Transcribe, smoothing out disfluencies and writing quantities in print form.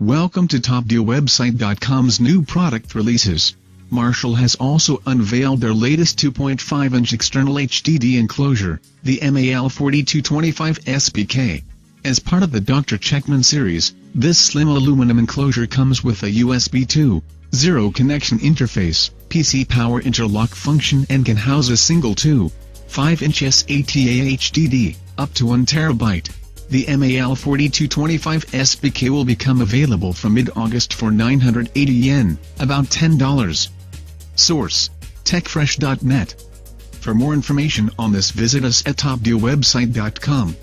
Welcome to TopDealWebsite.com's new product releases. Marshall has also unveiled their latest 2.5-inch external HDD enclosure, the MAL4225 SPK. As part of the Dr. Checkman series, this slim aluminum enclosure comes with a USB 2.0 connection interface, PC power interlock function, and can house a single 2.5-inch SATA HDD, up to 1 TB. The MAL4225 SPK will become available from mid-August for 980 yen, about $10. Source: TechFresh.net. For more information on this, visit us at TopDealWebsite.com.